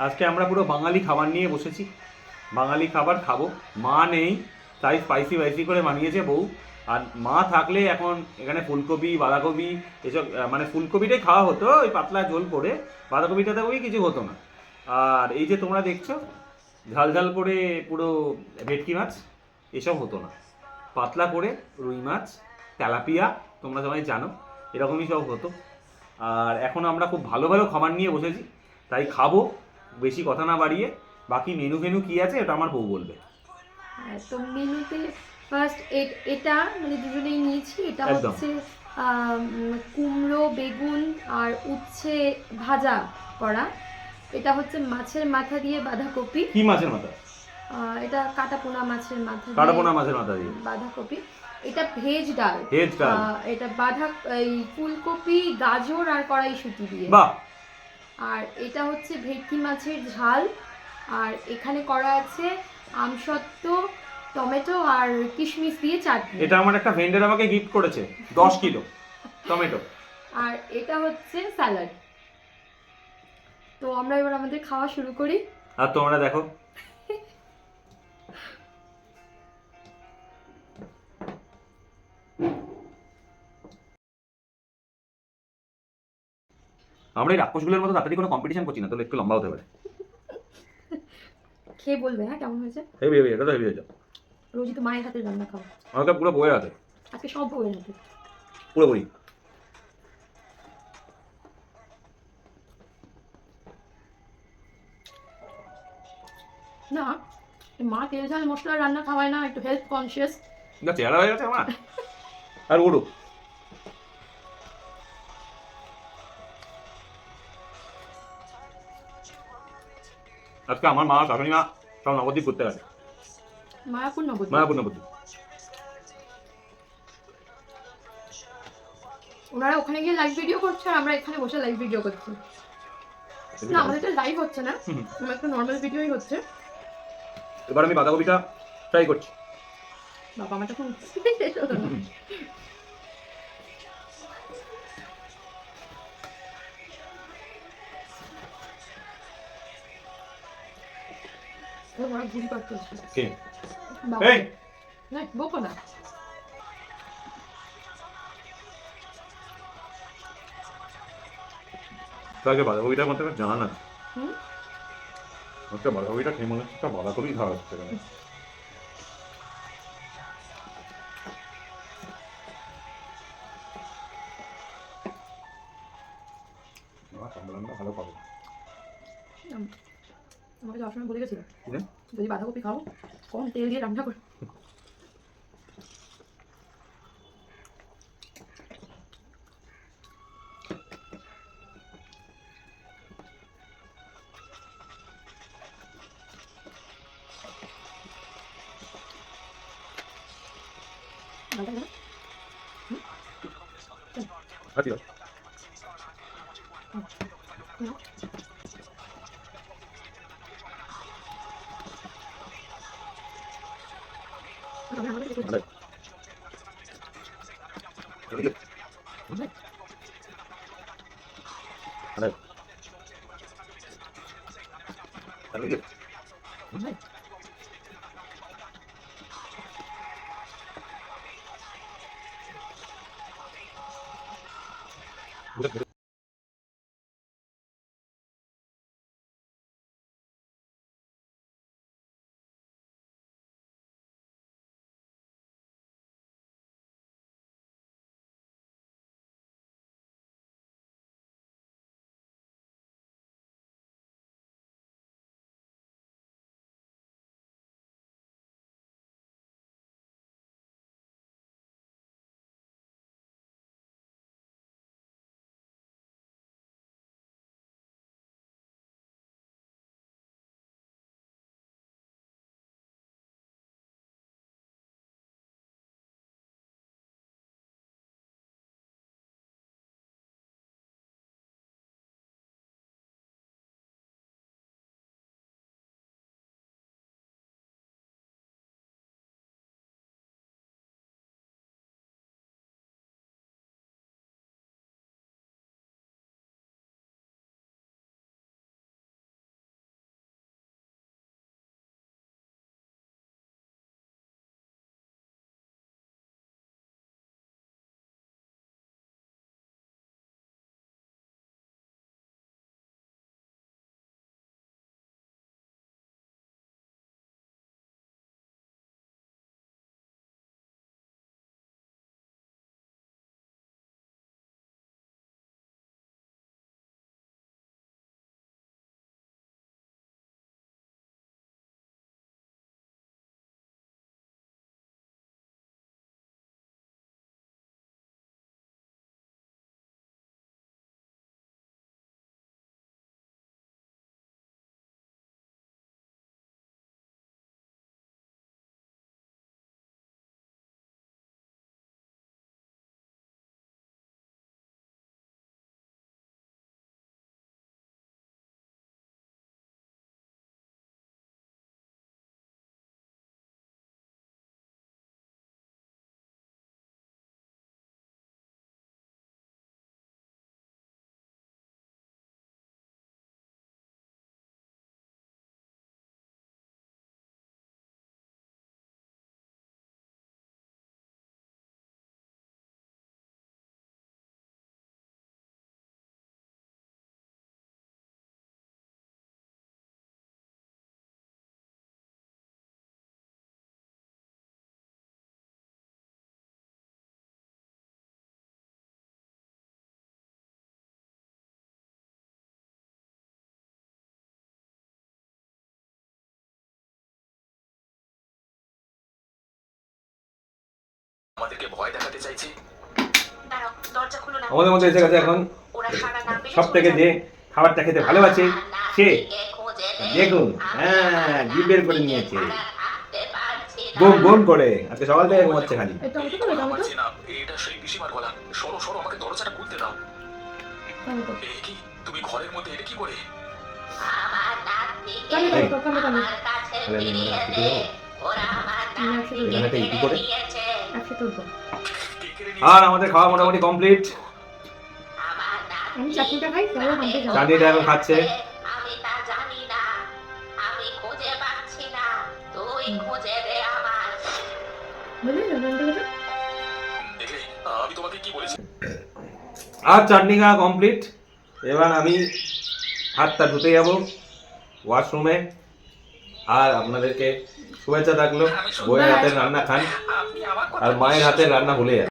আজকে আমরা পুরো বাঙালি খাবার নিয়ে বসেছি। বাঙালি খাবার খাবো। মা নেই, তাই স্পাইসি ওয়াইসি করে বানিয়েছে বউ। আর মা থাকলে এখন এখানে ফুলকপি বাঁধাকপি এসব মানে ফুলকপিটাই খাওয়া হতো ওই পাতলা ঝোল করে। বাঁধাকপিটাতে ওই কিছু হতো না। আর এই যে তোমরা দেখছো ঝাল ঝাল করে পুরো ভেটকি মাছ এসব হতো না। পাতলা করে রুই মাছ, তেলাপিয়া, তোমরা সবাই জানো, এরকমই সব হতো। আর এখন আমরা খুব ভালো ভালো খাবার নিয়ে বসেছি, তাই খাবো। বেশি কথা না বাড়িয়ে বাকি মেনু ফেনু কি আছে এটা আমার বউ বলবে। হ্যাঁ, তো মেনুতে ফার্স্ট এটা মানে দুজনেই নিয়েছি। এটা একদম। হচ্ছে কুমড়ো বেগুন আর উচ্ছে ভাজা করা। এটা হচ্ছে মাছের মাথা দিয়ে বাঁধাকপি। কি মাছের মাথা? এটা কাটা পোনা মাছের মাথা দিয়ে কাটাপোনা মাছের মাথা দিয়ে বাঁধাকপি। এটা ভেজ ডাল। ভেজ ডাল। এটা এই ফুলকপি গাজর আর কড়াইশুঁটি দিয়ে। বাহ। আর এটা হচ্ছে ভেটকি মাছের ঝাল। আর এখানে করা আছে আমসত্ত্ব, টমেটো আর কিশমিশ দিয়ে চাটনি। এটা আমার একটা ভেন্ডার আমাকে গিফট করেছে, 10 কিলো টমেটো। আর এটা হচ্ছে স্যালাড। তো আমরা এবার আমাদের খাওয়া শুরু করি। আর তোমরা দেখো আমরা এই রাক্ষসগুলোর মতো তাড়াতাড়ি কোনো কম্পিটিশন করছি না, তাহলে একটু লম্বা হতে পারে। খেয়ে বলবে হ্যাঁ কেমন হয়েছে। হেভি হেভি, এটা তো হেভি হয়েছে। রোজই তো মায়ের হাতের রান্না খাও। আমাকে পুরো বয়ে আছে। আজকে সব বউয়ের হাতে। পুরোপুরি। না, মা তেল ঝাল মশলার রান্না খাওয়ায় না, একটু হেলথ কনসিয়াস। না চেহারা হয়ে গেছে আমার। আর উড়ুক। আজকে আমার মা শাশুড়ি মা সব নবদ্বীপ করতে গেছে। মায়াপুর নবদ্বীপ। মায়াপুর নবদ্বীপ। ওনারা ওখানে গিয়ে লাইভ ভিডিও করছে আর আমরা এখানে বসে লাইভ ভিডিও করছি। না আমাদের তো লাইভ হচ্ছে না, আমার একটা নর্মাল ভিডিওই হচ্ছে। এবার আমি বাঁধাকপিটা ট্রাই করছি। বাবা আমার তখন শেষ হতো না। ও বড় ঘুরি করতে হচ্ছে। কে? বাবা এই না বকো না। তাকে বাঁধাকপিটার মধ্যে জানা না। হুম। আজকে বাঁধাকপিটা খেয়ে মনে হচ্ছে একটা বাঁধাকপি খাওয়া হচ্ছে এখানে। আমার সম্মেলনটা ভালো পাবো। আমাকে যাওয়ার সময় বলে গেছিল বুঝলেন? যদি বাঁধাকপি খাও কম তেল দিয়ে রান্না করে। আচ্ছা। আরে, আরে, আরে। আমাদেরকে ভয় দেখাতে চাইছে। দাঁড়াও, দরজা খুলো না। আমাদের মধ্যে এসে গেছে এখন ওরা সারা না পেলে সব থেকে যে খাবারটা খেতে ভালোবাসে সে, দেখুন হ্যাঁ জিভ বের করে নিয়েছে গোম গোম করে, আজকে সকাল থেকে ঘুমাচ্ছে খালি। এই টমেটো দেবে, টমেটো পাচ্ছি না, এটা সেই পিসিমার গলা। সরো সরো, আমাকে দরজাটা খুলতে দাও। টমেটো এ কি, তুমি ঘরের মধ্যে এটা কি করে? টমেটো টমেটো আরে আমি মনে হয় কিছু দেবো? এখানে একটা ইটি করে। একসাথে উঠবো। কে কেড়ে আর আমাদের খাওয়া মোটামুটি কমপ্লিট। আমি চাটনিটা খাই, তাহলে হাঁটতে যাবো। চাটনিটা এখন খাচ্ছে। আমি তা জানি না, আমি খুঁজে পাচ্ছি না, তুই খুঁজে দে আমার। বুঝলি টমেটো দেখলে আমি তোমাকে কি বলেছি? আর চাটনি খাওয়া কমপ্লিট। এবার আমি হাতটা ধুতে যাব ওয়াশরুমে। আর আপনাদেরকে শুভেচ্ছা থাকলো, বইয়ের হাতের রান্না খান আপনি আমার কথা আর মায়ের হাতের রান্না ভুলে যান।